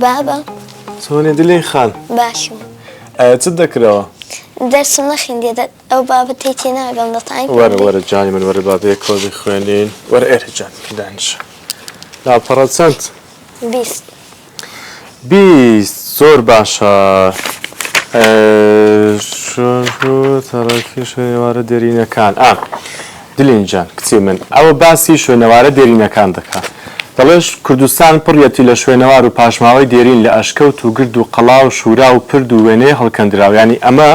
بابا چۆنێ دلێی خان باشم چت دەکرەوە دەرسم نەخوێندێ ئەو بابەت تێ ناگەم دەتانگ وەرە جانی من وەرە بابێ کۆبی خوێنین وەرە ئێرە جان دانیشە لاپەڕە چەند؟ 20 20 زۆر باشە تەڕەکی شوێنەوارە دێرینەکان دلین جان کچی من ئەوە باسی شوێنەوارە دێرینەکان دەکات دەڵێش کوردستان پڕیەتی لە شوێنەوار و پاشماوەی دێرین لە ئەشکەوت و گرد و قەڵا و شورا و پرد و وێنەیە هەڵکەندراوە ینی ئەمە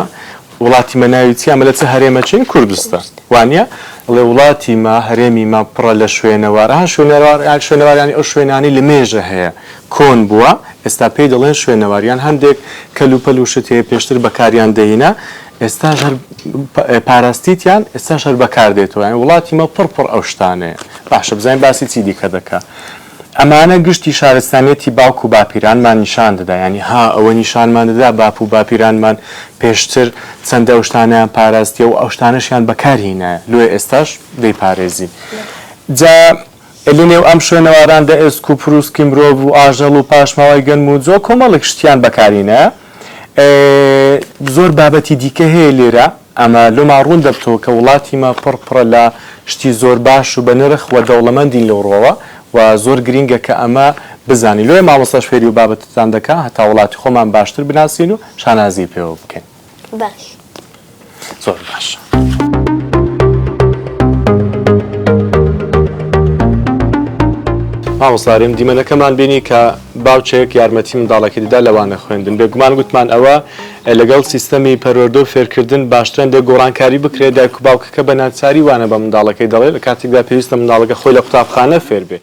وڵاتی مەناویتی ئەمە لە چه هەرێمەچین کوردستان وانە ئەڵێ وڵاتی ما هەرێمی ما پڕە لە شوێنەوارە شوێنەوارانی ئەو شوێنانی لە مێژە هەیە کۆن بووە ئێستا پێی دەڵێن شوێنەواریان هەندێک کەلوپەل و شتەیە پێشتر بەکاریان دەهینە ئێستاش هەر پاراستیتیان ئێستاش هەر بەکاردێتەوە یان وڵاتی مە پڕ ئەو شتانەیە باشە بزانین باسی چی دیکە دەکا ئەمانە گشتی شارستانێتی باوک و باپیرانمان نیشان دەدا ینی ها ئەوە نیشانمان دەدا باپ و باپیرانمان پێشتر چەندە ئەو شتانیان پاراستیە و ئەو شتانەشیان بەکارهینایە لێ ئێستاش دەیپارێزین جا لە نێو ئەم شوێنەواراندا ئێسک و پرووسکی مرۆڤ و ئاژەڵ و پاشماوەی گەنم و جۆ کۆمەڵێک شتیان بەکارینە زۆر بابەتی دیکە هەیە لێرە ئەمە لۆما ڕوون دەبتەوە کە وڵاتی مە پڕ لە شتی زۆر باش و بە نرخ وە دەوڵەمەندین لەوڕۆوە و زۆر گرینگە کە ئەمە بزانی لۆی مامۆستاش فێری و بابەتتان دەکا هەتا وڵاتی خۆمان باشتر بناسین و شانازی پێوە بکەین باش زۆر باش مامۆستاریم دیمەنەکەمان بینی کە باوچێک یارمەتی منداڵەکە دیدا لەوانە خوێندن بێگومان گوتمان ئەوە لەگەڵ سیستەمی پەروەردە و فێرکردن باشترن دێ گۆڕانکاری بکرێت دایک و باوکەکە بە ناچاری وانە بە منداڵەکەی دەڵێت لە کاتێکدا پێویستە منداڵەکە خۆی لە قوتابخانە فێر بێ